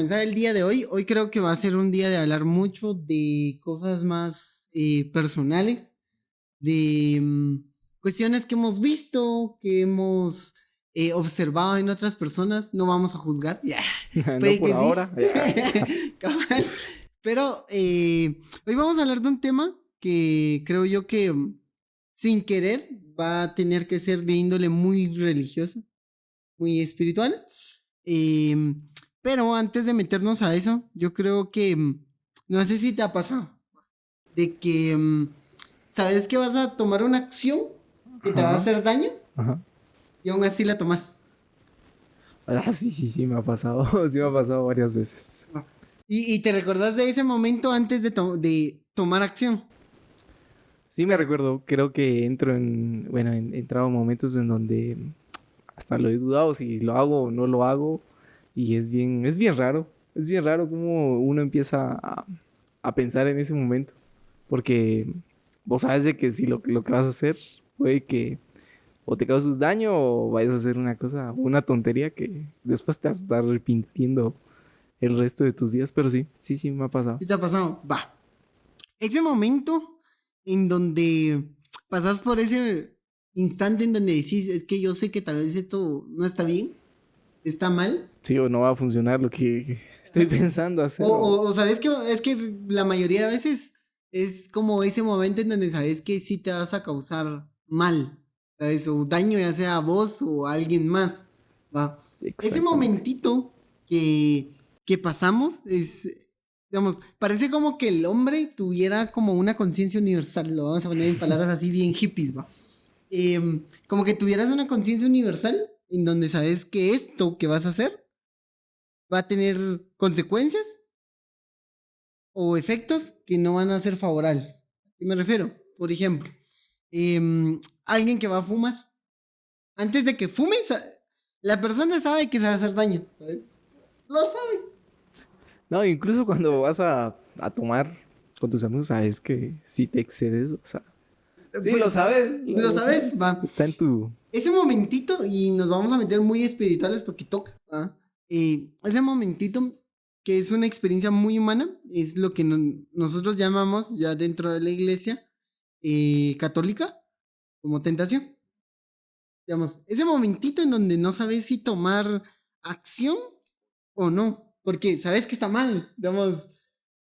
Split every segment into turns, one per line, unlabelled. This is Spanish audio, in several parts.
comenzar el día de hoy. Hoy creo que va a ser un día de hablar mucho de cosas más personales, de cuestiones que hemos visto, que hemos observado en otras personas. No vamos a juzgar,
No
puede
por
que sí.
ahora. Ya.
Cabal. Pero hoy vamos a hablar de un tema que creo yo que sin querer va a tener que ser de índole muy religiosa, muy espiritual. Em, pero antes de meternos a eso, yo creo que, no sé si te ha pasado, de que sabes que vas a tomar una acción que te va a
Ajá,
hacer daño
ajá.
y aún así la tomas.
Sí, me ha pasado. Sí, me ha pasado varias veces.
Ah. Y te recordás de ese momento antes de tomar acción.
Sí, me recuerdo. Creo que entro en. Bueno, he entrado en momentos en donde hasta lo he dudado si lo hago o no lo hago. Y es bien raro. Es bien raro cómo uno empieza a pensar en ese momento. Porque vos sabes de que si lo que vas a hacer puede que o te causes daño o vayas a hacer una cosa, una tontería que después te vas a estar arrepintiendo el resto de tus días. Pero sí, me ha pasado.
¿Sí te ha pasado? Va. Ese momento en donde pasas por ese instante en donde decís, es que yo sé que tal vez esto no está bien, está mal.
Sí, o no va a funcionar lo que estoy pensando
O,
hacer.
o sabes que es que la mayoría de veces es como ese momento en donde sabes que sí te vas a causar mal, ¿sabes? O daño, ya sea a vos o a alguien más, ¿va? Ese
Exactamente.
momentito que pasamos es, digamos, parece como que el hombre tuviera como una conciencia universal, lo vamos a poner en palabras así bien hippies, ¿va? Como que tuvieras una conciencia universal en donde sabes que esto que vas a hacer va a tener consecuencias o efectos que no van a ser favorables. ¿A qué me refiero? Por ejemplo, alguien que va a fumar. Antes de que fume, la persona sabe que se va a hacer daño, ¿sabes? Lo sabe.
No, incluso cuando vas a tomar con tus amigos, sabes que si te excedes, o sea, sí, lo
Pues,
sabes,
lo
lo
sabes,
sabes,
va.
está en tu...
Ese momentito, y nos vamos a meter muy espirituales porque toca, ¿va? Ese momentito, que es una experiencia muy humana, es lo que nosotros llamamos ya dentro de la iglesia católica como tentación. Digamos, ese momentito en donde no sabes si tomar acción o no, porque sabes que está mal, digamos,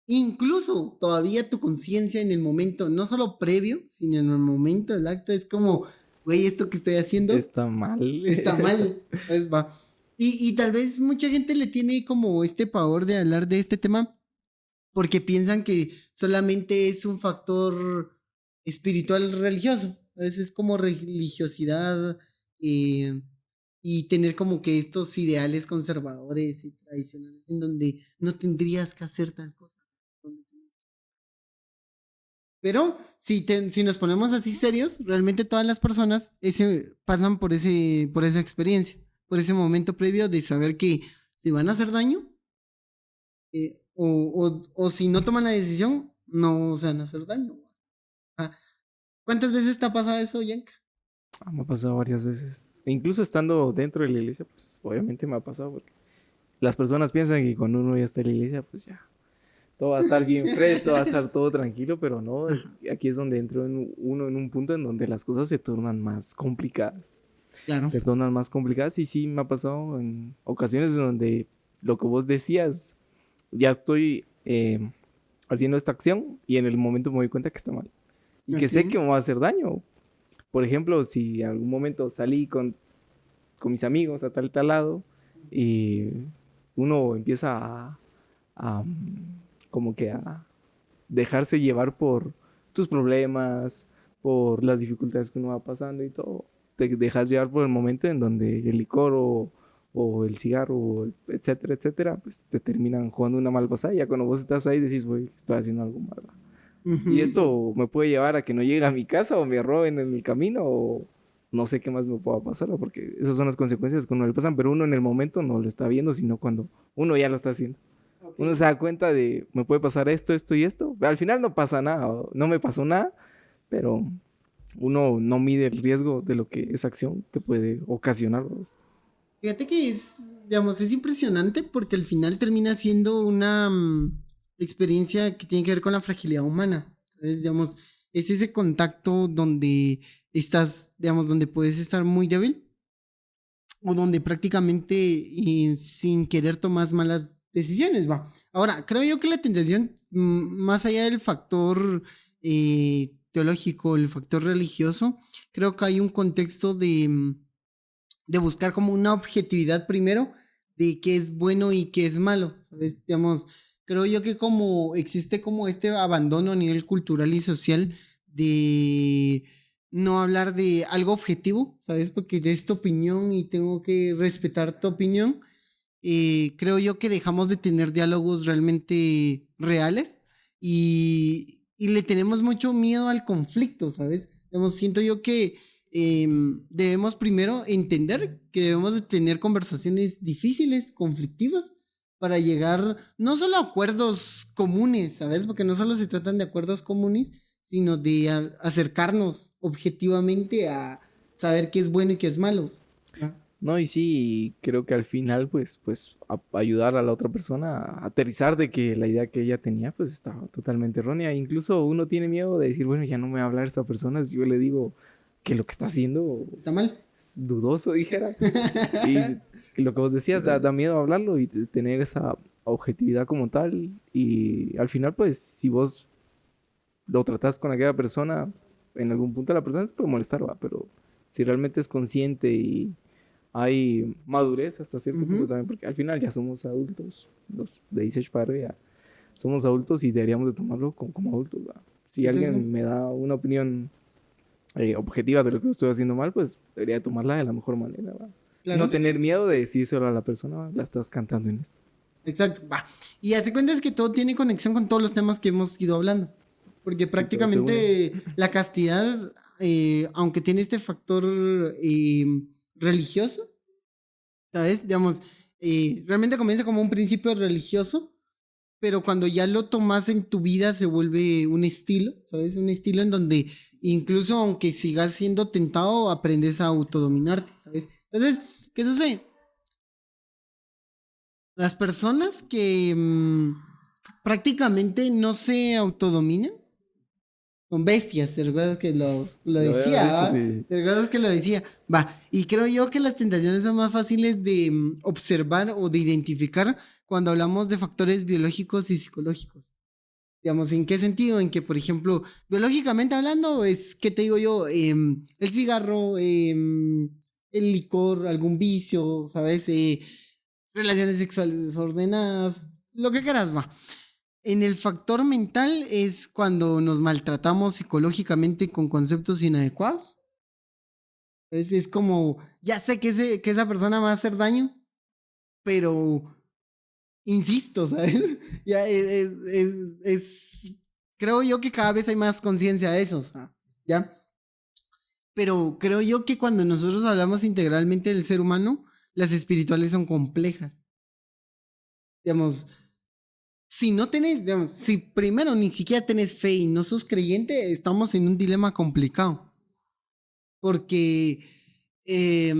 incluso todavía tu conciencia en el momento, no solo previo, sino en el momento del acto, es como, güey, esto que estoy haciendo
Está mal.
está mal, ¿sabes? Va. Y tal vez mucha gente le tiene como este pavor de hablar de este tema porque piensan que solamente es un factor espiritual religioso. A veces como religiosidad eh, y tener como que estos ideales conservadores y tradicionales en donde no tendrías que hacer tal cosa. Pero si nos ponemos así serios, realmente todas las personas pasan por esa experiencia, por ese momento previo de saber que si van a hacer daño, o si no toman la decisión, no se van a hacer daño. Ah, ¿cuántas veces te ha pasado eso, Yanka?
Me ha pasado varias veces. E incluso estando dentro de la iglesia, pues obviamente me ha pasado porque las personas piensan que cuando uno ya está en la iglesia, pues ya todo va a estar bien fresh, todo va a estar todo tranquilo, pero no, aquí es donde entró uno en un punto en donde las cosas se tornan más complicadas.
Claro.
Se tornan más complicadas y sí me ha pasado en ocasiones en donde lo que vos decías, ya estoy haciendo esta acción y en el momento me doy cuenta que está mal y que
Ok.
sé que me va a hacer daño. Por ejemplo, si en algún momento salí con mis amigos a tal lado y uno empieza a como que a dejarse llevar por tus problemas, por las dificultades que uno va pasando y todo. Te dejas llevar por el momento en donde el licor o el cigarro, etcétera, etcétera, pues te terminan jugando una mal pasada. Y ya cuando vos estás ahí decís, güey, estoy haciendo algo malo. Y
Ujú.
esto me puede llevar a que no llegue a mi casa o me roben en el camino o no sé qué más me pueda pasar, ¿no? Porque esas son las consecuencias que uno le pasan, pero uno en el momento no lo está viendo, sino cuando uno ya lo está haciendo.
Ok.
Uno se da cuenta de, me puede pasar esto, esto y esto. Al final no pasa nada, no me pasó nada, pero uno no mide el riesgo de lo que esa acción te puede ocasionar, ¿no?
Fíjate que digamos, es impresionante porque al final termina siendo una experiencia que tiene que ver con la fragilidad humana. Entonces, digamos, es ese contacto donde estás, digamos, donde puedes estar muy débil o donde prácticamente sin querer tomas malas decisiones, va. Ahora, creo yo que la tentación, más allá del factor teológico, el factor religioso, creo que hay un contexto de buscar como una objetividad primero de qué es bueno y qué es malo, ¿sabes? Digamos, creo yo que como existe como este abandono a nivel cultural y social de no hablar de algo objetivo, ¿sabes? Porque es tu opinión y tengo que respetar tu opinión. Creo yo que dejamos de tener diálogos realmente reales y le tenemos mucho miedo al conflicto, ¿sabes? Digamos, siento yo que debemos primero entender que debemos de tener conversaciones difíciles, conflictivas, para llegar no solo a acuerdos comunes, ¿sabes? Porque no solo se tratan de acuerdos comunes, sino de acercarnos objetivamente a saber qué es bueno y qué es malo. ¿No?
No, y sí, creo que al final, pues ayudar a la otra persona a aterrizar de que la idea que ella tenía, pues estaba totalmente errónea. Incluso uno tiene miedo de decir, bueno, ya no me va a hablar esta persona si yo le digo que lo que está haciendo
¿Está mal?
es dudoso, dijera. Y lo que vos decías, da miedo hablarlo y tener esa objetividad como tal. Y al final, pues, si vos lo tratás con aquella persona, en algún punto la persona se puede molestar, ¿va? Pero si realmente es consciente y hay madurez hasta cierto punto también, porque al final ya somos adultos, los de 18 para arriba, ya somos adultos y deberíamos de tomarlo como adultos, ¿va? Si
Exacto.
alguien me da una opinión objetiva de lo que estoy haciendo mal, pues debería tomarla de la mejor manera, ¿va? No
Claro.
tener miedo de decírselo a la persona, "Va, la estás cantando en esto".
Exacto. Va. Y hace cuenta es que todo tiene conexión con todos los temas que hemos ido hablando. Porque
Si todo se une.
prácticamente la castidad, aunque tiene este factor religioso, ¿sabes? Digamos, realmente comienza como un principio religioso, pero cuando ya lo tomas en tu vida se vuelve un estilo, ¿sabes? Un estilo en donde incluso aunque sigas siendo tentado, aprendes a autodominarte, ¿sabes? Entonces, ¿qué sucede? Las personas que prácticamente no se autodominan son bestias, ¿te recuerdas que lo
Lo había
decía?
dicho,
¿Va?
sí.
¿Te recuerdas que lo decía? Va, y creo yo que las tentaciones son más fáciles de observar o de identificar cuando hablamos de factores biológicos y psicológicos. Digamos, ¿en qué sentido? En que, por ejemplo, biológicamente hablando, es, ¿qué te digo yo? El cigarro, el licor, algún vicio, ¿sabes? Relaciones sexuales desordenadas, lo que quieras, va. En el factor mental es cuando nos maltratamos psicológicamente con conceptos inadecuados. Es como, ya sé que, que esa persona me va a hacer daño, pero insisto, ¿sabes? Ya creo yo que cada vez hay más conciencia de eso, ¿ya? Pero creo yo que cuando nosotros hablamos integralmente del ser humano, las espirituales son complejas. Digamos, si no tenés, digamos, si primero ni siquiera tenés fe y no sos creyente, estamos en un dilema complicado. Porque eh,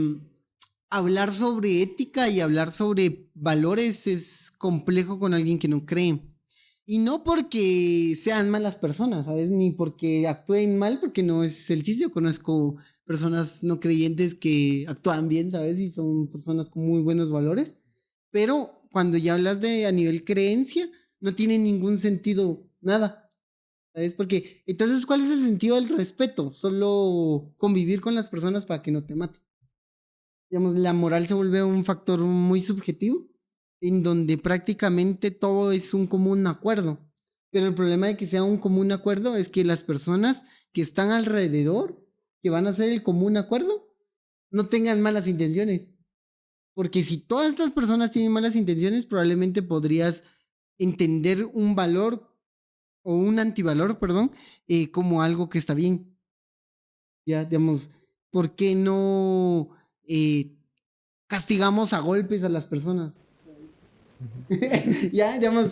hablar sobre ética y hablar sobre valores es complejo con alguien que no cree. Y no porque sean malas personas, ¿sabes? Ni porque actúen mal, porque no es el chiste. Yo conozco personas no creyentes que actúan bien, ¿sabes? Y son personas con muy buenos valores. Pero cuando ya hablas de a nivel creencia, no tiene ningún sentido nada. ¿Sabes? Porque entonces, ¿cuál es el sentido del respeto? Solo convivir con las personas para que no te maten. Digamos, la moral se vuelve un factor muy subjetivo, en donde prácticamente todo es un común acuerdo. Pero el problema de que sea un común acuerdo es que las personas que están alrededor, que van a hacer el común acuerdo, no tengan malas intenciones. Porque si todas estas personas tienen malas intenciones, probablemente podrías entender un valor o un antivalor, perdón, como algo que está bien. Ya, digamos, ¿por qué no castigamos a golpes a las personas? Ya, digamos,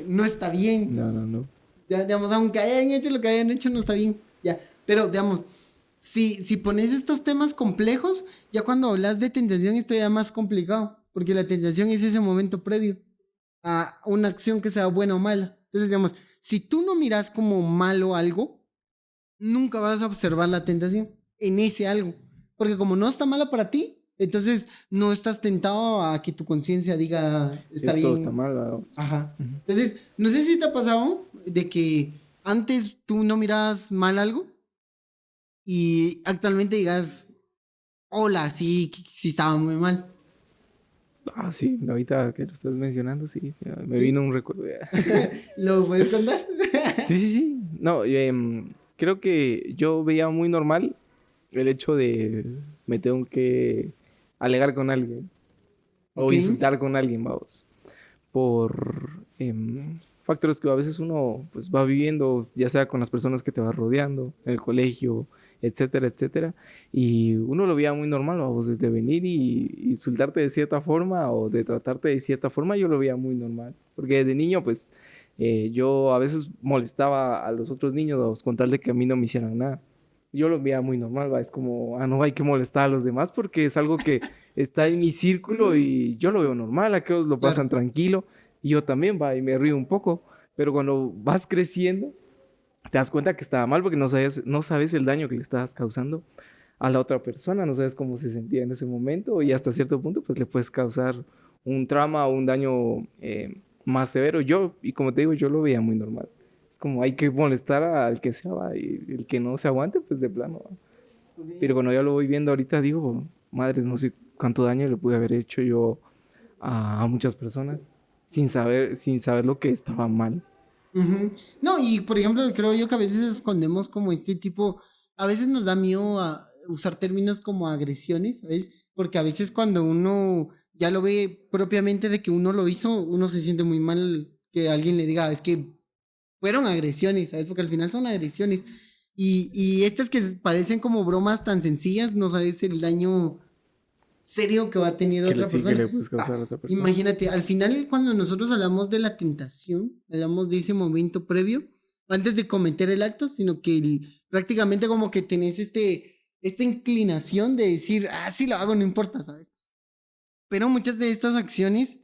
no está bien.
No, no, no.
Ya, digamos, aunque hayan hecho lo que hayan hecho, no está bien. Ya, pero, digamos, si pones estos temas complejos, ya cuando hablas de tentación esto ya más complicado, porque la tentación es ese momento previo a una acción que sea buena o mala. Entonces, digamos, si tú no miras como malo algo, nunca vas a observar la tentación en ese algo, porque como no está mala para ti, entonces no estás tentado a que tu conciencia diga, está
Esto está
bien.
mal, ¿verdad?
Ajá.
Ujú.
Entonces, no sé si te ha pasado de que antes tú no mirabas mal algo y actualmente digas, hola, sí, sí estaba muy mal.
Ah, sí, ahorita que lo estás mencionando, sí, ya me
¿Sí?
vino un recuerdo. Ya.
¿Lo puedes contar?
Sí, sí, sí. No, creo que yo veía muy normal el hecho de me tengo que alegar con alguien
Ok.
o insultar con alguien, vamos, por factores que a veces uno pues va viviendo, ya sea con las personas que te vas rodeando, en el colegio, etcétera, etcétera, y uno lo veía muy normal, vamos, de venir y insultarte de cierta forma o de tratarte de cierta forma, yo lo veía muy normal, porque de niño pues yo a veces molestaba a los otros niños vamos, con tal de que a mí no me hicieran nada. Yo lo veía muy normal, va, es como, ah, no hay que molestar a los demás porque es algo que está en mi círculo y yo lo veo normal, aquellos lo pasan
Claro.
tranquilo y yo también, va, y me río un poco, pero cuando vas creciendo, te das cuenta que estaba mal porque no sabes el daño que le estabas causando a la otra persona, no sabes cómo se sentía en ese momento y hasta cierto punto pues le puedes causar un trauma o un daño más severo. Yo, y como te digo, yo lo veía muy normal. Es como hay que molestar al que sea, va, y el que no se aguante, pues de plano, va. Pero cuando ya lo voy viendo ahorita, digo, madres, no sé cuánto daño le pude haber hecho yo a muchas personas sin saber lo que estaba mal.
Ujú. No, y por ejemplo, creo yo que a veces escondemos como este tipo, a veces nos da miedo a usar términos como agresiones, ¿sabes? Porque a veces cuando uno ya lo ve propiamente de que uno lo hizo, uno se siente muy mal que alguien le diga, es que fueron agresiones, ¿sabes? Porque al final son agresiones. Y estas que parecen como bromas tan sencillas, no sabes el daño serio que va a tener
Que le,
otra
sí que
persona.
le puedes causar a otra persona.
Imagínate, al final cuando nosotros hablamos de la tentación, hablamos de ese momento previo, antes de cometer el acto, sino que prácticamente como que tenés esta inclinación de decir, ah, sí lo hago, no importa, ¿sabes? Pero muchas de estas acciones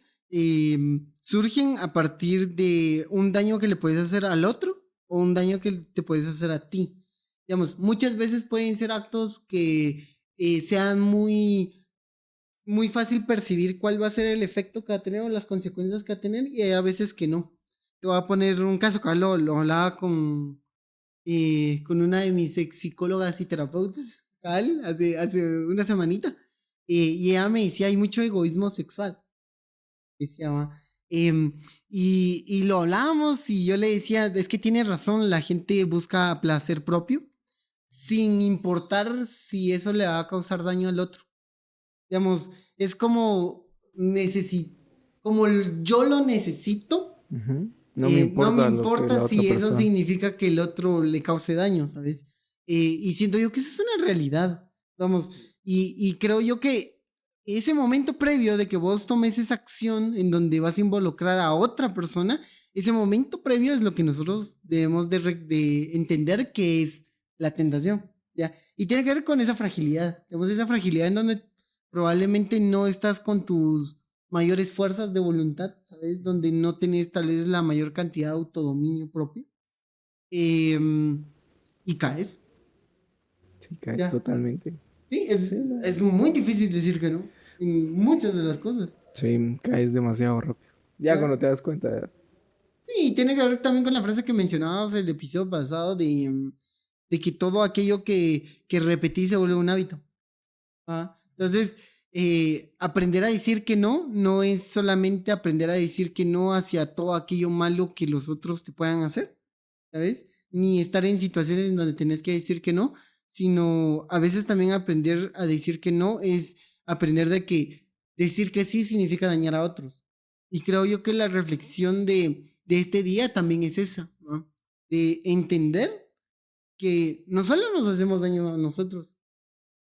surgen a partir de un daño que le puedes hacer al otro o un daño que te puedes hacer a ti. Digamos, muchas veces pueden ser actos que sean muy fácil percibir cuál va a ser el efecto que va a tener o las consecuencias que va a tener y hay a veces que no. Te voy a poner un caso que lo hablaba con una de mis ex psicólogas y terapeutas, Cal, hace una semanita, y ella me decía, hay mucho egoísmo sexual, decía, "Ma". Y lo hablábamos y yo le decía, es que tiene razón, la gente busca placer propio sin importar si eso le va a causar daño al otro. Digamos, es como yo lo necesito,
Ujú. No me
no me
importa lo que
importa
la otra
si eso
persona.
significa que el otro le cause daño, ¿sabes? Y siento yo que eso es una realidad, vamos, y creo yo que ese momento previo de que vos tomes esa acción en donde vas a involucrar a otra persona, ese momento previo es lo que nosotros debemos de entender que es la tentación, ¿ya? Y tiene que ver con esa fragilidad, digamos, esa fragilidad en donde probablemente no estás con tus mayores fuerzas de voluntad, ¿sabes? Donde no tenés tal vez la mayor cantidad de autodominio propio. Em, y caes,
Sí, caes
ya.
totalmente.
Sí,
Sí, no.
es muy difícil decir que no en muchas de las cosas.
Sí, caes demasiado rápido. Ya
Ya.
cuando te das cuenta.
Sí, y tiene que ver también con la frase que mencionabas el episodio pasado de que todo aquello que repetís se vuelve un hábito. ¿Va? Entonces, aprender a decir que no, no es solamente aprender a decir que no hacia todo aquello malo que los otros te puedan hacer, ¿sabes? Ni estar en situaciones en donde tenés que decir que no, sino a veces también aprender a decir que no es aprender de que decir que sí significa dañar a otros. Y creo yo que la reflexión de este día también es esa, ¿no? De entender que no solo nos hacemos daño a nosotros,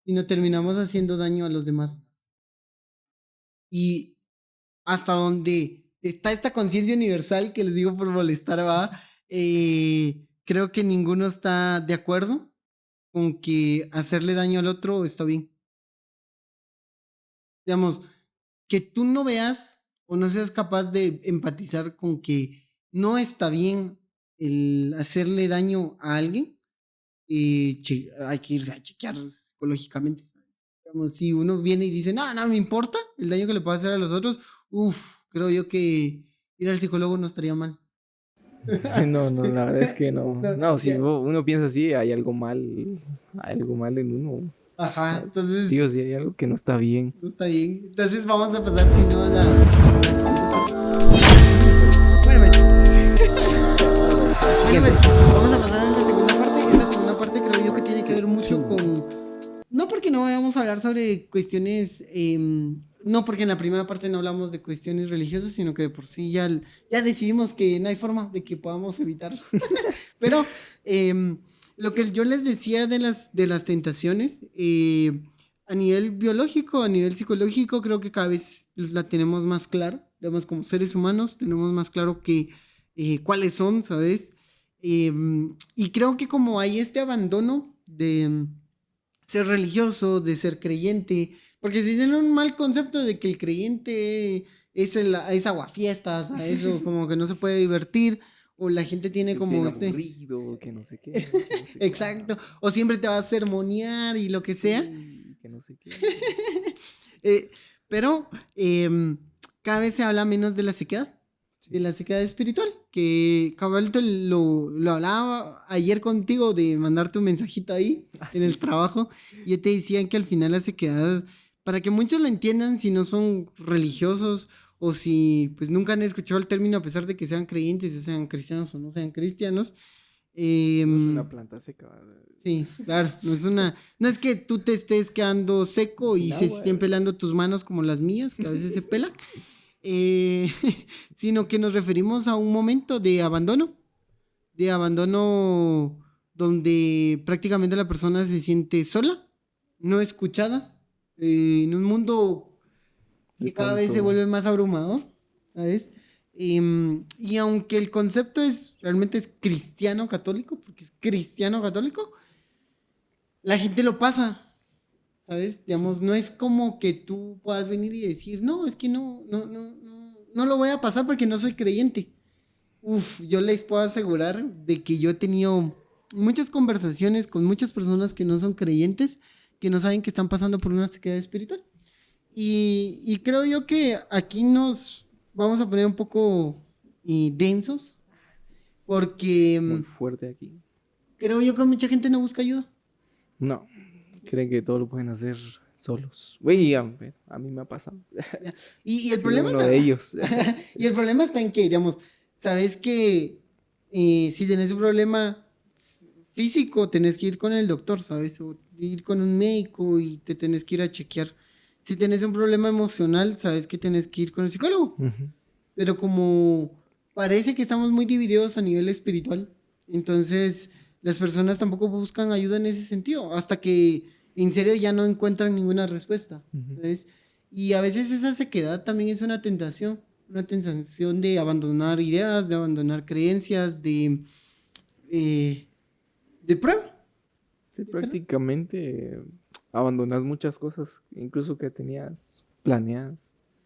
sino terminamos haciendo daño a los demás. Y hasta donde está esta conciencia universal que les digo por molestar, va, creo que ninguno está de acuerdo con que hacerle daño al otro está bien. Digamos, que tú no veas o no seas capaz de empatizar con que no está bien el hacerle daño a alguien, hay que irse a chequear psicológicamente, ¿sabes? Digamos, si uno viene y dice, no, no me importa el daño que le pueda hacer a los otros, creo yo que ir al psicólogo no estaría mal.
No, no, la verdad es que no.
No,
No, si
ya.
uno piensa así, hay algo mal en uno.
Ajá,
¿Sabes? Sí
entonces
o sí, hay algo que no está bien.
no está bien. Entonces vamos a pasar, si no, a la siguiente parte.
Sí, me parece.
Bueno, pues. Bueno,
Siguiente.
pues vamos a pasar a la segunda parte. Esta segunda parte creo yo que tiene que ver mucho
Sí.
con... No porque no vayamos a hablar sobre cuestiones... no porque en la primera parte no hablamos de cuestiones religiosas, sino que de por sí ya decidimos que no hay forma de que podamos evitarlo. Pero lo que yo les decía de las tentaciones, a nivel biológico, a nivel psicológico, creo que cada vez la tenemos más claro. Digamos, como seres humanos, tenemos más claro que cuáles son, ¿sabes? Y creo que como hay este abandono de ser religioso, de ser creyente, porque si tienen un mal concepto de que el creyente es aguafiestas, a eso como que no se puede divertir, o la gente tiene
Que es bien
como
aburrido, que no sé qué, que no sé
exacto,
cuánto.
o siempre te va a sermonear y lo que sea.
Sí, que no sé qué.
Eh, pero cada vez se habla menos de
Sí.
la sequedad espiritual, que cabal lo hablaba ayer contigo de mandarte un mensajito ahí
Ah,
en
sí,
el
sí.
trabajo, y yo te decían que al final la sequedad, para que muchos la entiendan si no son religiosos o si pues nunca han escuchado el término a pesar de que sean creyentes, ya sean cristianos o no sean cristianos,
No es
em,
una planta seca.
sí, claro, no es que tú te estés quedando seco y
Sin
se
agua.
estén pelando tus manos como las mías, que a veces se pelan, eh, sino que nos referimos a un momento de abandono donde prácticamente la persona se siente sola, no escuchada, en un mundo
De
que cada vez se
tanto.
vuelve más abrumador, ¿sabes? Y aunque el concepto realmente es cristiano católico, porque es cristiano católico, la gente lo pasa, ¿sabes?
Sí.
Digamos, no es como que tú puedas venir y decir, no, es que no lo voy a pasar porque no soy creyente. Yo les puedo asegurar de que yo he tenido muchas conversaciones con muchas personas que no son creyentes, que no saben que están pasando por una sequedad espiritual. Y creo yo que aquí nos vamos a poner un poco densos, porque
Muy fuerte aquí.
creo yo que mucha gente no busca ayuda.
No, creen que todo lo pueden hacer solos. Güey, a mí me ha pasado.
¿Ya? Y
He
el
sido
problema
uno de
está,
ellos.
y el problema está en que, digamos, sabes que si tienes un problema físico, tenés que ir con el doctor, ¿sabes? O ir con un médico y te tenés que ir a chequear. Si tenés un problema emocional, sabes que tenés que ir con el psicólogo.
Ujú.
Pero como parece que estamos muy divididos a nivel espiritual, entonces las personas tampoco buscan ayuda en ese sentido, hasta que en serio ya no encuentran ninguna respuesta,
Ujú.
¿sabes? Y a veces esa sequedad también es una tentación de abandonar ideas, de abandonar creencias, eh, de prueba,
Sí,
literal.
prácticamente abandonas muchas cosas, incluso que tenías planeadas.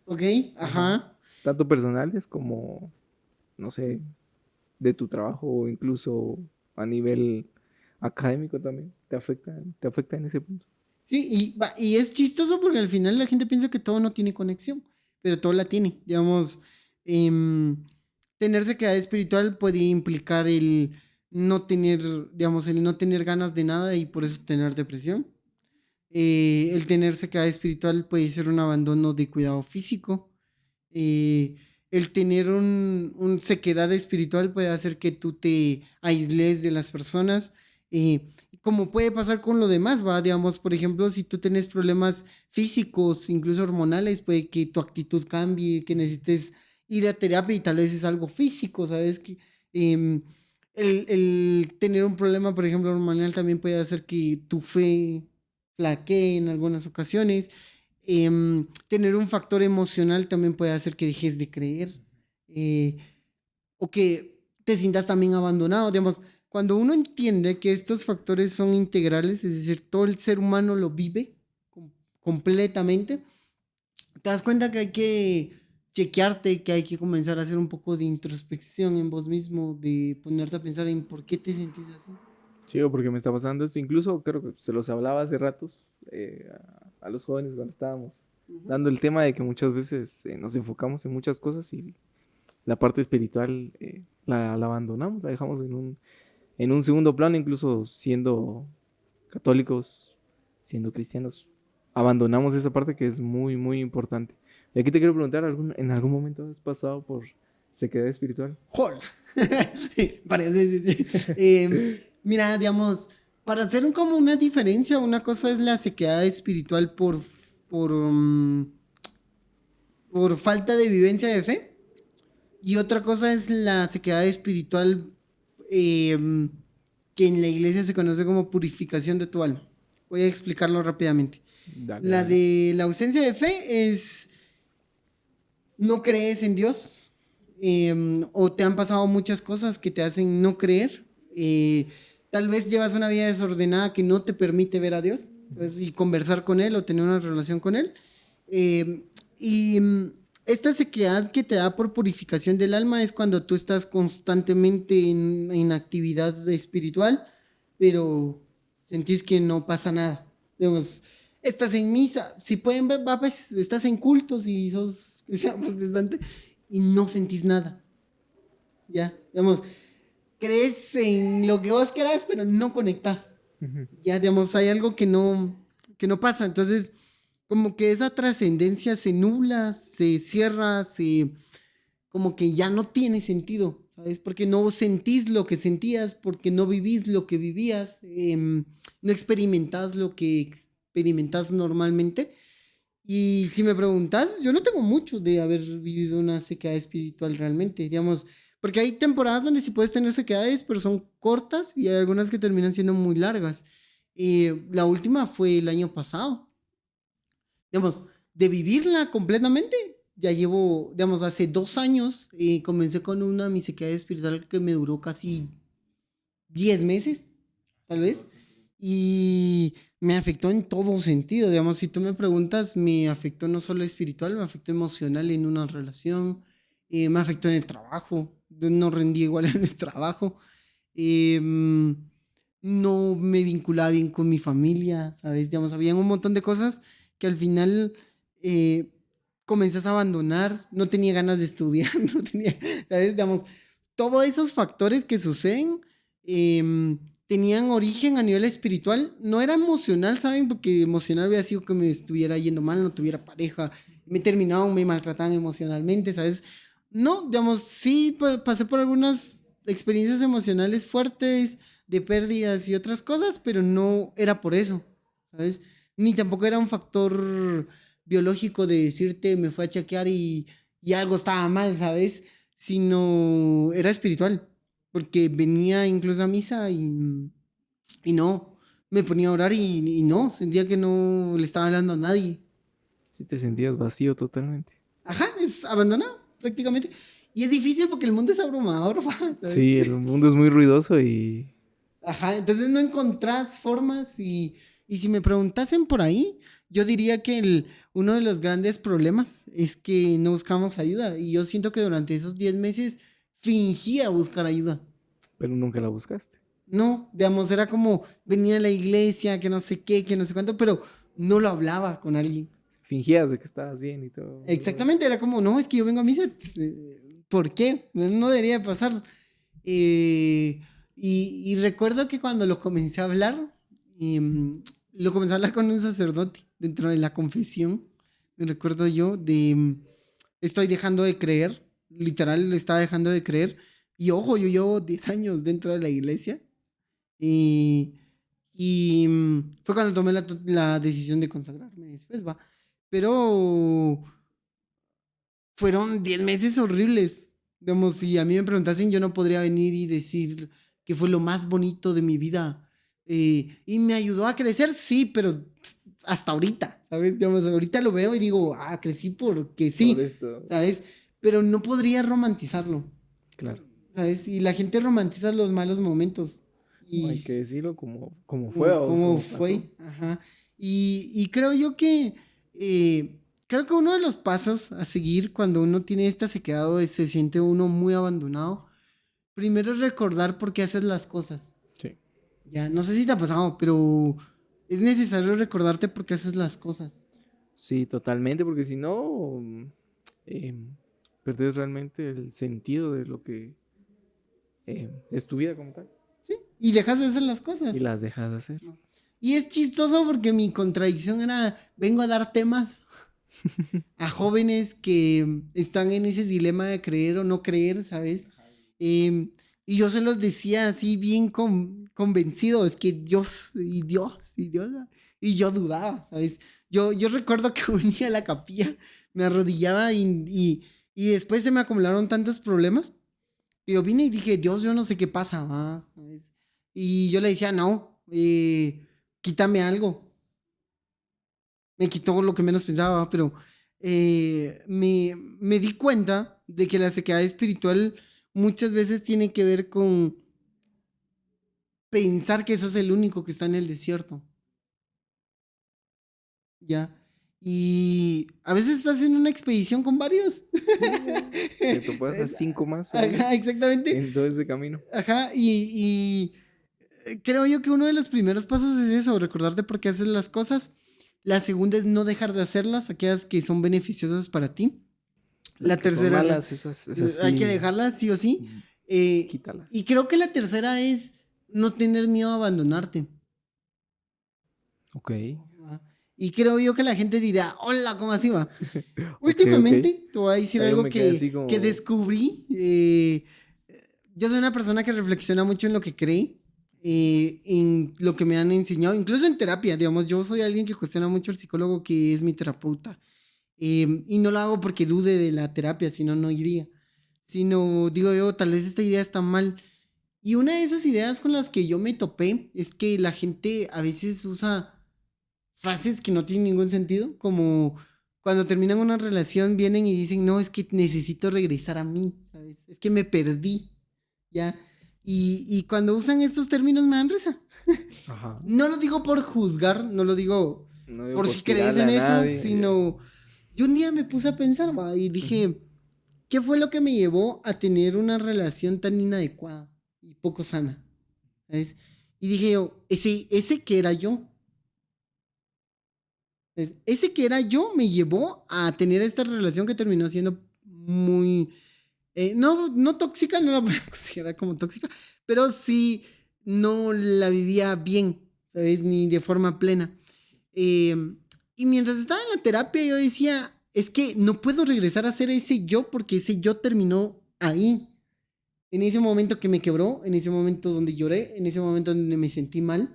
Ok,
Ajá.
ajá.
Tanto personales como, no sé, de tu trabajo o incluso a nivel académico también. Te afecta en ese punto.
Sí, y es chistoso porque al final la gente piensa que todo no tiene conexión, pero todo la tiene. Digamos, em, tener sequedad espiritual puede implicar el no tener, digamos, el no tener ganas de nada y por eso tener depresión. El tener sequedad espiritual puede ser un abandono de cuidado físico. Eh, el tener un sequedad espiritual puede hacer que tú te aísles de las personas. Como puede pasar con lo demás, ¿va? Digamos, por ejemplo, si tú tienes problemas físicos, incluso hormonales, puede que tu actitud cambie, que necesites ir a terapia y tal vez es algo físico, ¿sabes? Que, em, el tener un problema, por ejemplo, hormonal también puede hacer que tu fe flaquee en algunas ocasiones. Tener un factor emocional también puede hacer que dejes de creer, eh, o que te sientas también abandonado. Digamos, cuando uno entiende que estos factores son integrales, es decir, todo el ser humano lo vive completamente, te das cuenta que hay que chequearte, que hay que comenzar a hacer un poco de introspección en vos mismo, de ponerte a pensar en por qué te sentís así.
Sí, o porque me está pasando esto. Incluso creo que se los hablaba hace ratos a los jóvenes cuando estábamos dando el tema de que muchas veces nos enfocamos en muchas cosas y la parte espiritual la abandonamos, la dejamos en un segundo plano, incluso siendo católicos, siendo cristianos, abandonamos esa parte que es muy, muy importante. Y aquí te quiero preguntar, ¿en algún momento has pasado por sequedad espiritual?
¡Hola! Varias veces, sí. Mira, digamos, para hacer como una diferencia, una cosa es la sequedad espiritual por, um, por falta de vivencia de fe y otra cosa es la sequedad espiritual que en la iglesia se conoce como purificación de tu alma. Voy a explicarlo rápidamente.
Dale,
La
dale.
de la ausencia de fe es no crees en Dios o te han pasado muchas cosas que te hacen no creer. Tal vez llevas una vida desordenada que no te permite ver a Dios pues, y conversar con Él o tener una relación con Él. Eh, y esta sequedad que te da por purificación del alma es cuando tú estás constantemente en actividad espiritual, pero sentís que no pasa nada. Digamos, estás en misa, si pueden ver, pues, estás en cultos y sos protestante y no sentís nada. Ya, digamos, crees en lo que vos querás, pero no conectás.
Ujú.
Ya, digamos, hay algo que no pasa. Entonces, como que esa trascendencia se nubla, se cierra, como que ya no tiene sentido, ¿sabes? Porque no sentís lo que sentías, porque no vivís lo que vivías, no experimentás lo que experimentás normalmente. Y si me preguntas, yo no tengo mucho de haber vivido una sequedad espiritual realmente, digamos, porque hay temporadas donde sí puedes tener sequedades, pero son cortas y hay algunas que terminan siendo muy largas. La última fue el año pasado, digamos, de vivirla completamente. Ya llevo, digamos, hace 2 años comencé con una mi sequedad espiritual que me duró casi 10 meses, tal vez. Y me afectó en todo sentido. Digamos, si tú me preguntas, me afectó no solo espiritual, me afectó emocional en una relación, me afectó en el trabajo. Yo no rendí igual en el trabajo. eh, no me vinculaba bien con mi familia, ¿sabes? Digamos, había un montón de cosas que al final eh, comenzás a abandonar, no tenía ganas de estudiar, no tenía, ¿sabes? Digamos, todos esos factores que suceden tenían origen a nivel espiritual, no era emocional, ¿saben? Porque emocional había sido que me estuviera yendo mal, no tuviera pareja, me terminaban, me maltrataban emocionalmente, ¿sabes? No, digamos, sí pasé por algunas experiencias emocionales fuertes, de pérdidas y otras cosas, pero no era por eso, ¿sabes? Ni tampoco era un factor biológico de decirte me fue a chequear y algo estaba mal, ¿sabes? Sino era espiritual, porque venía incluso a misa y no, me ponía a orar y no, sentía que no le estaba hablando a nadie.
Si te sentías vacío totalmente.
Ajá, es abandonado prácticamente. Y es difícil porque el mundo es abrumador, ¿sabes?
Sí, el mundo es muy ruidoso y
Ajá, entonces no encontrás formas y si me preguntasen por ahí, yo diría que uno de los grandes problemas es que no buscamos ayuda y yo siento que durante esos 10 meses fingía buscar ayuda.
pero nunca la buscaste.
No, digamos, era como venía a la iglesia, que no sé qué, que no sé cuánto, pero no lo hablaba con alguien.
Fingías de que estabas bien y todo, ¿verdad?
Exactamente, era como, no, es que yo vengo a misa, ¿por qué? No debería pasar. Eh, y recuerdo que cuando lo comencé a hablar, lo comencé a hablar con un sacerdote dentro de la confesión, me recuerdo yo, estoy dejando de creer, literal, estaba dejando de creer, y ojo, yo llevo 10 años dentro de la iglesia, y, fue cuando tomé la decisión de consagrarme después, va. Pero fueron 10 meses horribles. Digamos, si a mí me preguntasen, yo no podría venir y decir que fue lo más bonito de mi vida. Y me ayudó a crecer, sí, pero hasta ahorita, ¿sabes? Digamos, ahorita lo veo y digo, crecí porque
Por
sí,
eso,
¿sabes? Pero no podría romantizarlo,
claro.
¿sabes? Y la gente romantiza los malos momentos. Y
Hay que decirlo como fue.
como fue. Ajá. Y creo yo que creo que uno de los pasos a seguir cuando uno tiene esta sequedad o se siente uno muy abandonado, primero es recordar por qué haces las cosas.
Sí.
Ya, no sé si te ha pasado, pero es necesario recordarte por qué haces las cosas.
Sí, totalmente, porque si no, perdés realmente el sentido de lo que es tu vida como tal.
¿Sí? Y dejas de hacer las
Y
cosas.
las dejas de hacer.
Y es chistoso porque mi contradicción era, vengo a dar temas a jóvenes que están en ese dilema de creer o no creer, ¿sabes? Y yo se los decía así bien convencido, es que Dios, y Dios, y Dios, y yo dudaba, ¿sabes? Yo recuerdo que venía a la capilla, me arrodillaba y después se me acumularon tantos problemas. Y yo vine y dije, Dios, yo no sé qué pasa, ¿sabes? Y yo le decía, no, quítame algo. Me quitó lo que menos pensaba, pero me di cuenta de que la sequedad espiritual muchas veces tiene que ver con pensar que eso es el único que está en el desierto. ¿Ya? Y a veces estás en una expedición con varios.
Te topas a 5 más
Ajá, exactamente.
en todo ese camino.
Ajá, y creo yo que uno de los primeros pasos es eso, recordarte por qué haces las cosas. La segunda es no dejar de hacerlas, aquellas que son beneficiosas para ti. La
Las que son
tercera,
malas, esas
hay que
sí,
dejarlas sí o sí.
quítalas.
Y creo que la tercera es no tener miedo a abandonarte.
Ok.
Ajá. Y creo yo que la gente dirá, hola, ¿cómo así va?
Ok.
Últimamente te voy a decir
Yo
algo
me quedé así como...
que descubrí. Yo soy una persona que reflexiona mucho en lo que cree, en lo que me han enseñado, incluso en terapia, digamos, yo soy alguien que cuestiona mucho al psicólogo que es mi terapeuta. Y no lo hago porque dude de la terapia, si no, no iría. Sino, digo yo, tal vez esta idea está mal. Y una de esas ideas con las que yo me topé es que la gente a veces usa frases que no tienen ningún sentido, como cuando terminan una relación vienen y dicen, no, es que necesito regresar a mí, ¿sabes? Es que me perdí, ¿ya? Y cuando usan estos términos me dan risa.
Ajá.
No lo digo por juzgar, no lo digo
No digo
por
por
si crees
tirarle
en
a
eso,
nadie.
sino yo un día me puse a pensar, ¿va? Y dije, ¿qué fue lo que me llevó a tener una relación tan inadecuada y poco sana? ¿Sabes? Y dije yo, ese que era yo. Ese que era yo me llevó a tener esta relación que terminó siendo muy... no tóxica, no la voy a considerar como tóxica, pero sí no la vivía bien, ¿sabes? Ni de forma plena. Eh, y mientras estaba en la terapia yo decía, es que no puedo regresar a ser ese yo porque ese yo terminó ahí. En ese momento que me quebró, en ese momento donde lloré, en ese momento donde me sentí mal.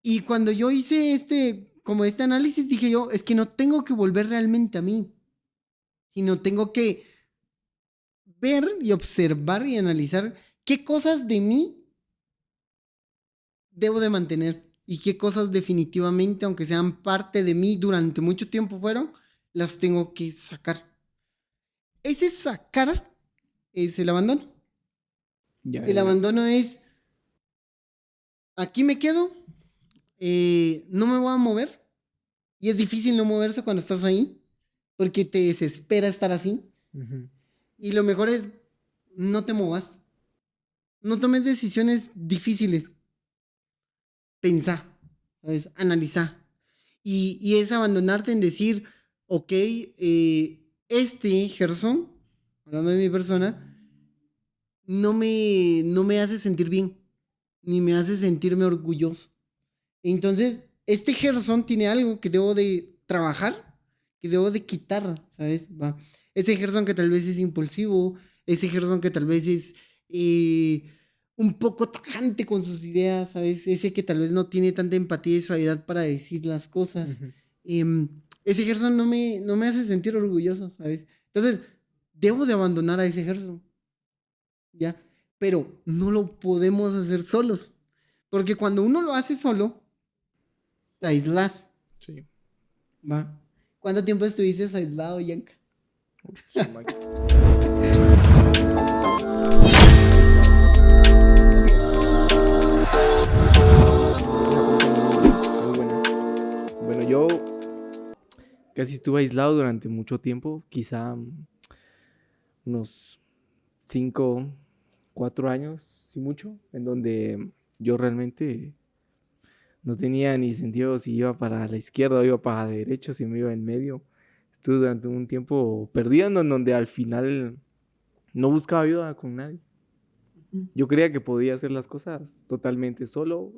Y cuando yo hice como este análisis, dije yo, es que no tengo que volver realmente a mí, sino tengo que ver y observar y analizar qué cosas de mí debo de mantener y qué cosas definitivamente, aunque sean parte de mí durante mucho tiempo fueron, las tengo que sacar. Ese sacar es el abandono.
Ya,
El abandono es, aquí me quedo, no me voy a mover. Y es difícil no moverse cuando estás ahí, porque te desespera estar así.
Ujú.
Y lo mejor es, no te movas. No tomes decisiones difíciles. Pensá, ¿sabes? Analizá. Y es abandonarte en decir, ok, este Gerson, hablando de mi persona, no me hace sentir bien, ni me hace sentirme orgulloso. Entonces, este Gerson tiene algo que debo de trabajar, que debo de quitar, ¿sabes? Va. Ese Gerson que tal vez es impulsivo, ese Gerson que tal vez es un poco tajante con sus ideas, ¿sabes? Ese que tal vez no tiene tanta empatía y suavidad para decir las cosas.
Ujú.
Ese Gerson no me hace sentir orgulloso, ¿sabes? Entonces, debo de abandonar a ese Gerson, ¿ya? Pero no lo podemos hacer solos, porque cuando uno lo hace solo, te aislas,
Sí.
¿va? ¿Cuánto tiempo estuviste aislado, Yanka?
Su máquina. estuve aislado durante mucho tiempo, quizá unos 5, 4 años, si mucho, en donde yo realmente no tenía ni sentido si iba para la izquierda o iba para la derecha, si me iba en medio. Estuve durante un tiempo perdido en donde al final no buscaba ayuda con nadie. Yo creía que podía hacer las cosas totalmente solo.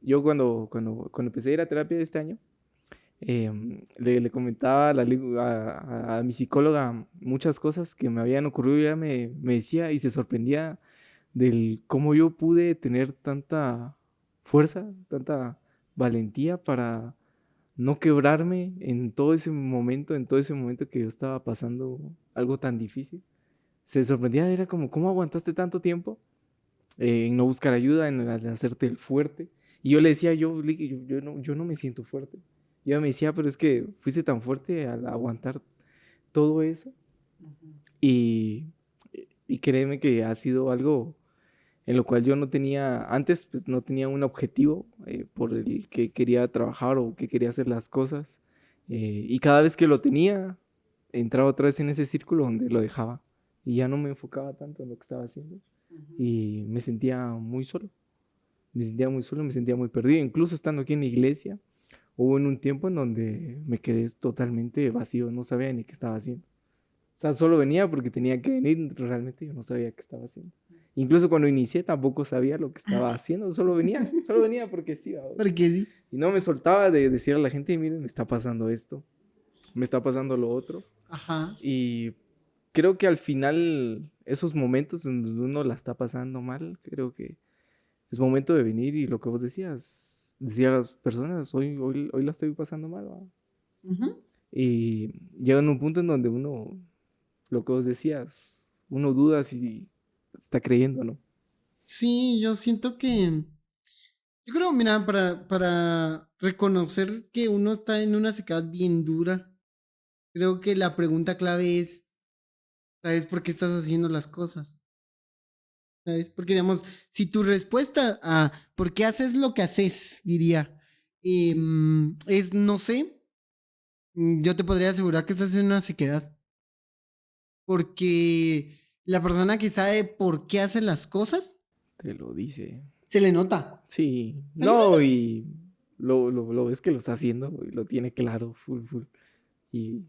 Yo cuando empecé a ir a terapia este año, le comentaba a mi psicóloga muchas cosas que me habían ocurrido y ella me decía y se sorprendía del cómo yo pude tener tanta fuerza, tanta valentía para no quebrarme en todo ese momento que yo estaba pasando algo tan difícil. Se sorprendía, era como, ¿cómo aguantaste tanto tiempo en no buscar ayuda, en hacerte el fuerte? Y yo le decía, yo no me siento fuerte. Y ella me decía, pero es que fuiste tan fuerte al aguantar todo eso. Y, y créeme que ha sido algo en lo cual yo no tenía, antes pues no tenía un objetivo por el que quería trabajar o que quería hacer las cosas. Y cada vez que lo tenía, entraba otra vez en ese círculo donde lo dejaba. Y ya no me enfocaba tanto en lo que estaba haciendo. Y me sentía muy solo. Me sentía muy solo, me sentía muy perdido. Incluso estando aquí en la iglesia, hubo en un tiempo en donde me quedé totalmente vacío. No sabía ni qué estaba haciendo. O sea, solo venía porque tenía que venir. Realmente yo no sabía qué estaba haciendo. Incluso cuando inicié tampoco sabía lo que estaba haciendo. Solo venía porque sí.
Porque sí.
Y no me soltaba de decir a la gente, miren, me está pasando esto. Me está pasando lo otro.
Ajá.
Y creo que al final, esos momentos en donde uno la está pasando mal, creo que es momento de venir y lo que vos decía a las personas, hoy la estoy pasando mal, ¿va? Y llega en un punto en donde uno, lo que vos decías, uno duda si está creyendo, ¿no?
Sí, yo siento que... Yo creo, mira, para reconocer que uno está en una sequedad bien dura, creo que la pregunta clave es, ¿sabes por qué estás haciendo las cosas? ¿Sabes? Porque, digamos, si tu respuesta a por qué haces lo que haces, diría, es no sé, yo te podría asegurar que estás en una sequedad. Porque la persona que sabe por qué hace las cosas,
Te lo dice.
se le nota.
Sí,
Se le
no,
nota.
y lo ves que lo está haciendo y lo tiene claro, full. Y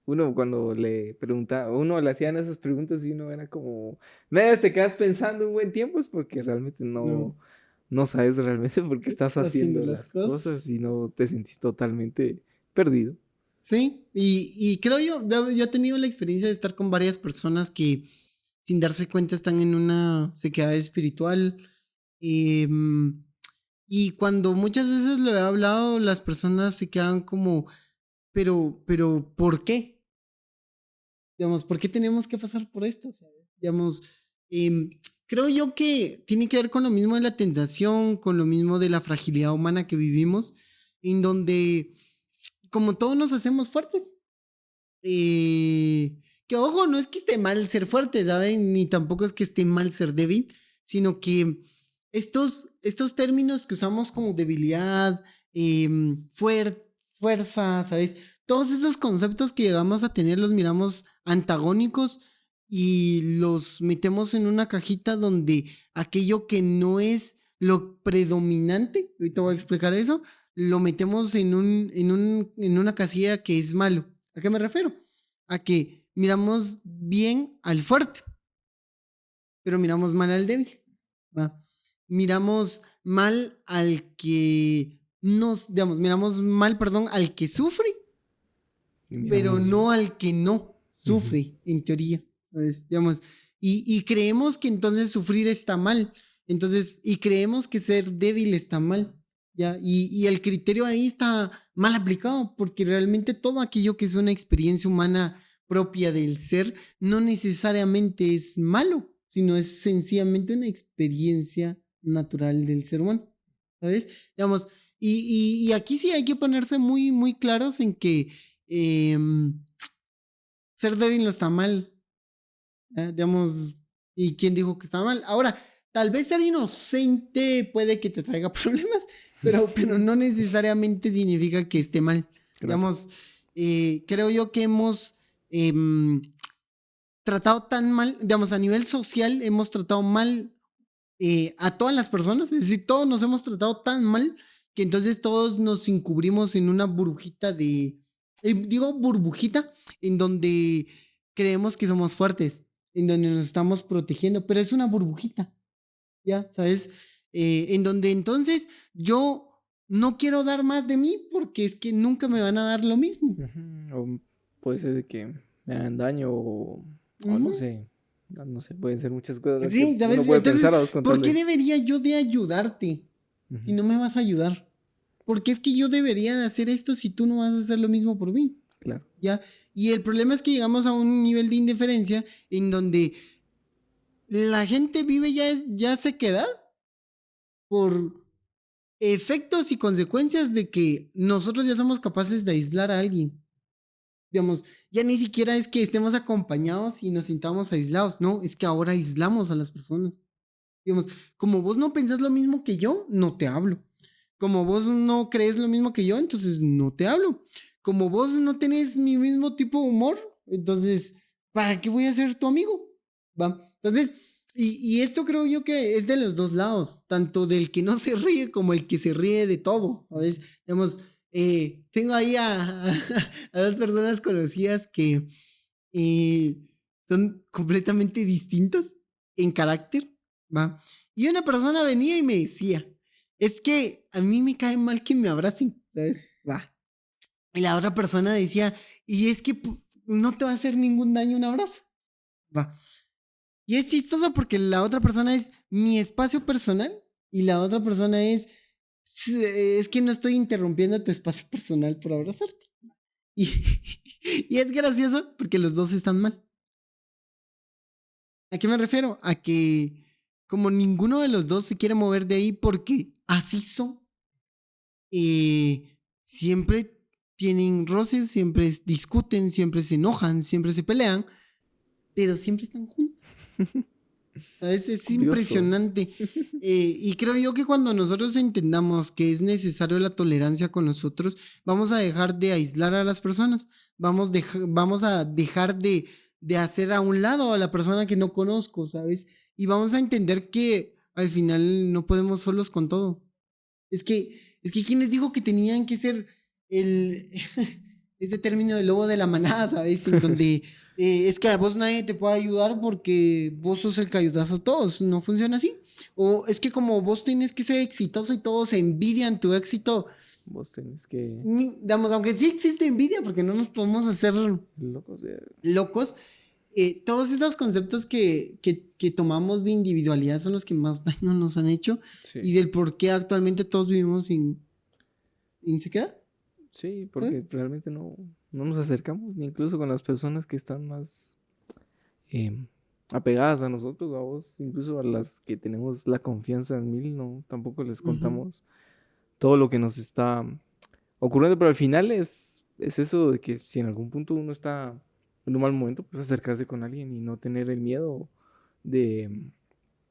uno cuando le preguntaba, uno le hacían esas preguntas y uno era como, medio te quedas pensando un buen tiempo, es porque realmente
No,
no sabes realmente por qué estás
está haciendo
haciendo
las
las cosas
cosas.
y no te sentís totalmente perdido.
Sí, y creo yo he tenido la experiencia de estar con varias personas que sin darse cuenta están en una sequedad espiritual. em, y cuando muchas veces lo he hablado, las personas se quedan como, pero, ¿por qué? Digamos, ¿por qué tenemos que pasar por esto? ¿Sabes? Digamos, em, creo yo que tiene que ver con lo mismo de la tentación, con lo mismo de la fragilidad humana que vivimos, en donde, como todos nos hacemos fuertes. Que ojo, no es que esté mal ser fuerte, ¿saben? Ni tampoco es que esté mal ser débil, sino que estos términos que usamos como debilidad, fuerza, ¿sabes? Todos esos conceptos que llegamos a tener los miramos antagónicos y los metemos en una cajita donde aquello que no es lo predominante, ahorita voy a explicar eso, lo metemos en una casilla que es malo. ¿A qué me refiero? A que miramos bien al fuerte, pero miramos mal al débil. ¿Va? Miramos mal al que digamos, miramos mal, perdón, al que sufre,
Y
pero
miramos,
no al que no
ujú,
sufre, en teoría. ¿Sabes? Digamos, y creemos que entonces sufrir está mal. Entonces, y creemos que ser débil está mal. ¿Ya? Y el criterio ahí está mal aplicado, porque realmente todo aquello que es una experiencia humana propia del ser no necesariamente es malo, sino es sencillamente una experiencia natural del ser humano. ¿Sabes? Digamos, y aquí sí hay que ponerse muy, muy claros en que ser débil no está mal. Digamos, ¿y quién dijo que está mal? Ahora, tal vez ser inocente puede que te traiga problemas, pero no necesariamente significa que esté mal.
claro.
Digamos, creo yo que hemos em, tratado tan mal, digamos, a nivel social, hemos tratado mal a todas las personas, es decir, todos nos hemos tratado tan mal que entonces todos nos encubrimos en una burbujita digo burbujita, en donde creemos que somos fuertes, en donde nos estamos protegiendo, pero es una burbujita, ¿ya? ¿Sabes? En donde entonces yo no quiero dar más de mí porque es que nunca me van a dar lo mismo.
O puede ser de que me hagan daño o no sé. No sé, pueden ser muchas cosas las que
Sí, ¿sabes?
uno puede
Entonces,
pensar a dos con
¿por
tal
qué
de...
debería yo de ayudarte si no me vas a ayudar? Porque es que yo debería de hacer esto si tú no vas a hacer lo mismo por mí.
Claro.
¿Ya? Y el problema es que llegamos a un nivel de indiferencia en donde la gente vive ya se queda por efectos y consecuencias de que nosotros ya somos capaces de aislar a alguien. Digamos, ya ni siquiera es que estemos acompañados y nos sintamos aislados, no, es que ahora aislamos a las personas. Digamos, como vos no pensás lo mismo que yo, no te hablo. Como vos no crees lo mismo que yo, entonces no te hablo. Como vos no tenés mi mismo tipo de humor, entonces, ¿para qué voy a ser tu amigo? ¿Va? Entonces, y esto creo yo que es de los dos lados, tanto del que no se ríe como el que se ríe de todo, ¿sabes? Digamos, tengo ahí a dos personas conocidas que eh, son completamente distintas en carácter, ¿va? Y una persona venía y me decía, es que a mí me cae mal que me abracen, ¿sabes? Va. Y la otra persona decía, y es que no te va a hacer ningún daño un abrazo, va. Y es chistoso porque la otra persona es mi espacio personal y la otra persona es que no estoy interrumpiendo tu espacio personal por abrazarte. Y, y es gracioso porque los dos están mal. ¿A qué me refiero? A que como ninguno de los dos se quiere mover de ahí porque así son, siempre tienen roces, siempre discuten, siempre se enojan, siempre se pelean, pero siempre están juntos. ¿Sabes? Es
Curioso.
impresionante. Y creo yo que cuando nosotros entendamos que es necesario la tolerancia con nosotros, vamos a dejar de aislar a las personas, vamos a dejar de hacer a un lado a la persona que no conozco, ¿sabes? Y vamos a entender que al final no podemos solos con todo. Es que ¿quién les dijo que tenían que ser el, este término de lobo de la manada, ¿sabes? En donde es que a vos nadie te puede ayudar porque vos sos el que ayudas a todos. No funciona así. O es que como vos tienes que ser exitoso y todos envidian tu éxito,
Vos tenés que...
digamos, aunque sí existe envidia, porque no nos podemos hacer
Locos de...
locos, todos esos conceptos que tomamos de individualidad son los que más daño nos han hecho y
Sí.
del por qué actualmente todos vivimos sin sequedad.
Sí,
¿Sabes?
porque realmente no nos acercamos, ni incluso con las personas que están más apegadas a nosotros, a vos, incluso a las que tenemos la confianza en mil, no, tampoco les
Ujú.
contamos todo lo que nos está ocurriendo, pero al final es eso de que si en algún punto uno está en un mal momento, pues acercarse con alguien y no tener el miedo de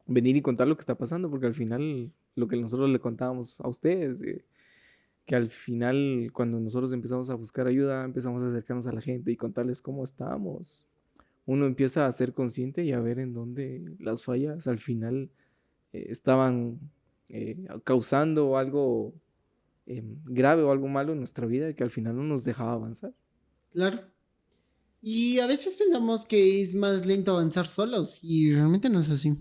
venir y contar lo que está pasando, porque al final lo que nosotros le contábamos a ustedes, que al final cuando nosotros empezamos a buscar ayuda, empezamos a acercarnos a la gente y contarles cómo estábamos, uno empieza a ser consciente y a ver en dónde las fallas al final estaban causando algo grave o algo malo en nuestra vida que al final no nos dejaba avanzar.
Claro. Y a veces pensamos que es más lento avanzar solos y realmente no es así.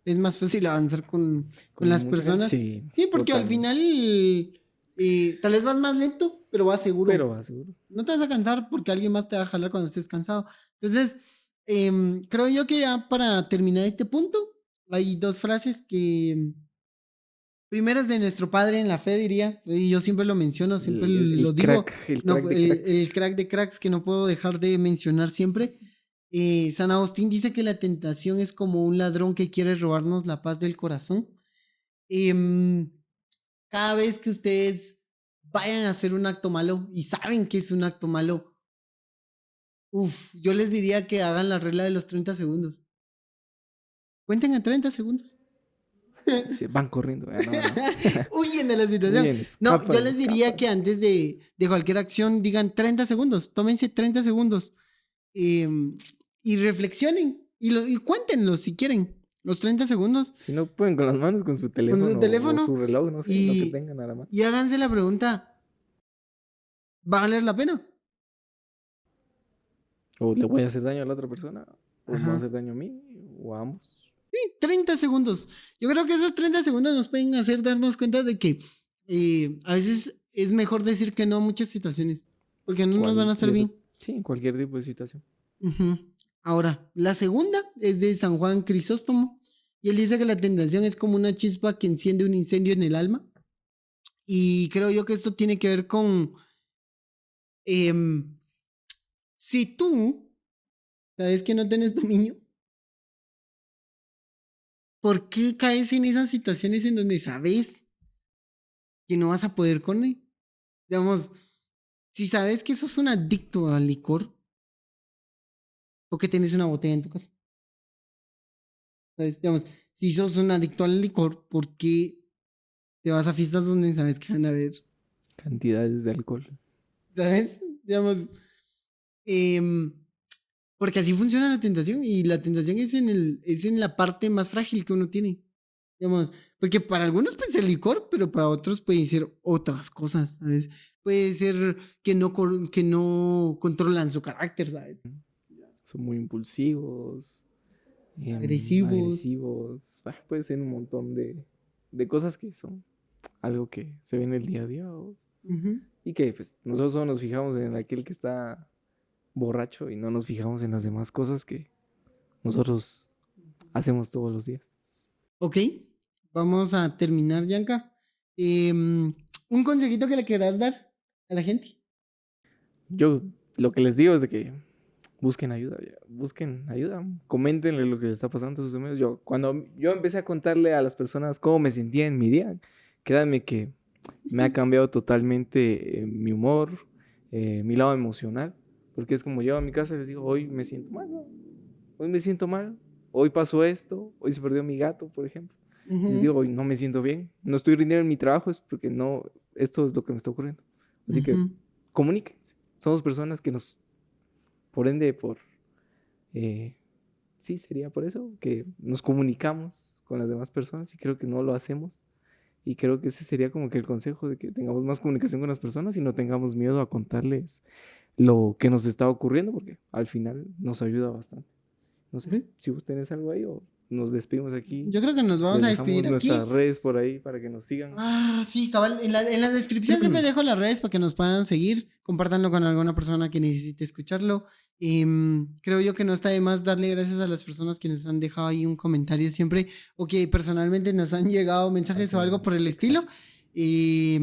Es más fácil avanzar con
Con
las
mucha gente,
personas.
sí,
Sí, porque al
totalmente.
final tal vez vas más lento, pero vas
Pero
seguro.
seguro.
No te vas a cansar porque alguien más te va a jalar cuando estés cansado. Entonces, creo yo que ya para terminar este punto, hay dos frases que primero es de nuestro padre en la fe, diría, y yo siempre lo menciono, siempre lo digo,
El
no,
crack de
el
cracks.
crack de cracks que no puedo dejar de mencionar siempre. San Agustín dice que la tentación es como un ladrón que quiere robarnos la paz del corazón. Em, cada vez que ustedes vayan a hacer un acto malo y saben que es un acto malo, yo les diría que hagan la regla de los 30 segundos. Cuenten a 30 segundos.
Se van corriendo. No, no.
Huyen de la situación.
Huyen,
No,
escapan,
yo les diría que antes de cualquier acción digan 30 segundos. Tómense 30 segundos. Y reflexionen. Y cuéntenlo si quieren. Los 30 segundos.
Si no pueden con las manos, con su teléfono. O su reloj, no sé, lo que tengan nada más.
Y háganse la pregunta. ¿Va a valer la pena?
O le voy a hacer daño a la otra persona. O me va a
Ajá.
hacer daño a mí. O a ambos.
Sí, 30 segundos. Yo creo que esos 30 segundos nos pueden hacer darnos cuenta de que a veces es mejor decir que no a muchas situaciones. Porque no nos van a hacer bien.
Sí, en cualquier tipo de situación.
Ujú. Ahora, la segunda es de San Juan Crisóstomo. Y él dice que la tentación es como una chispa que enciende un incendio en el alma. Y creo yo que esto tiene que ver con... si tú sabes que no tienes dominio, ¿por qué caes en esas situaciones en donde sabes que no vas a poder con él? Digamos, si sabes que sos un adicto al licor, ¿por qué tienes una botella en tu casa? ¿Sabes? Digamos, si sos un adicto al licor, ¿por qué te vas a fiestas donde sabes que van a haber?
Cantidades de alcohol.
¿Sabes? Digamos, porque así funciona la tentación y la tentación es en la parte más frágil que uno tiene. Digamos, porque para algunos puede ser licor, pero para otros pueden ser otras cosas, ¿sabes? Puede ser que no controlan su carácter, ¿sabes?
Son muy impulsivos.
Agresivos.
Puede ser un montón de cosas que son algo que se ve en el día a día.
Ujú.
Y que pues, nosotros solo nos fijamos en aquel que está borracho y no nos fijamos en las demás cosas que nosotros hacemos todos los días.
Ok, vamos a terminar, Yanka. Un consejito que le quieras dar a la gente.
Yo lo que les digo es de que busquen ayuda, coméntenle lo que les está pasando a sus amigos. Cuando yo empecé a contarle a las personas cómo me sentía en mi día, créanme que me ha cambiado totalmente mi humor, mi lado emocional, porque es como llego a mi casa y les digo, hoy me siento mal, ¿no? Hoy me siento mal, hoy pasó esto, hoy se perdió mi gato, por ejemplo.
Ujú.
Les digo, hoy no me siento bien, no estoy rindiendo en mi trabajo, es porque no, esto es lo que me está ocurriendo. Así que
Ujú.
comuníquense. Somos personas que por ende, sí, sería por eso, que nos comunicamos con las demás personas y creo que no lo hacemos. Y creo que ese sería como que el consejo de que tengamos más comunicación con las personas y no tengamos miedo a contarles lo que nos está ocurriendo, porque al final nos ayuda bastante. No sé, si vos tenés algo ahí o nos despedimos aquí.
Yo creo que nos vamos a despedir aquí.
Nuestras redes por ahí para que nos sigan.
Sí, cabal. En la descripción siempre dejo las redes para que nos puedan seguir. Compártanlo con alguna persona que necesite escucharlo. Creo yo que no está de más darle gracias a las personas que nos han dejado ahí un comentario siempre o que personalmente nos han llegado mensajes o algo por el estilo. Y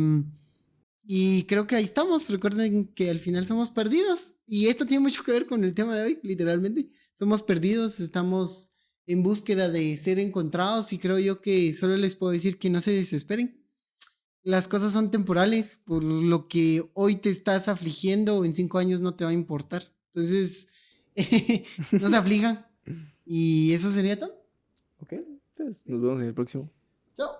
creo que ahí estamos. Recuerden que al final somos perdidos. Y esto tiene mucho que ver con el tema de hoy, literalmente. Somos perdidos, estamos en búsqueda de ser encontrados y creo yo que solo les puedo decir que no se desesperen. Las cosas son temporales, por lo que hoy te estás afligiendo, en 5 años no te va a importar. Entonces, no se aflijan. Y eso sería todo.
Ok, entonces nos vemos en el próximo.
Chao.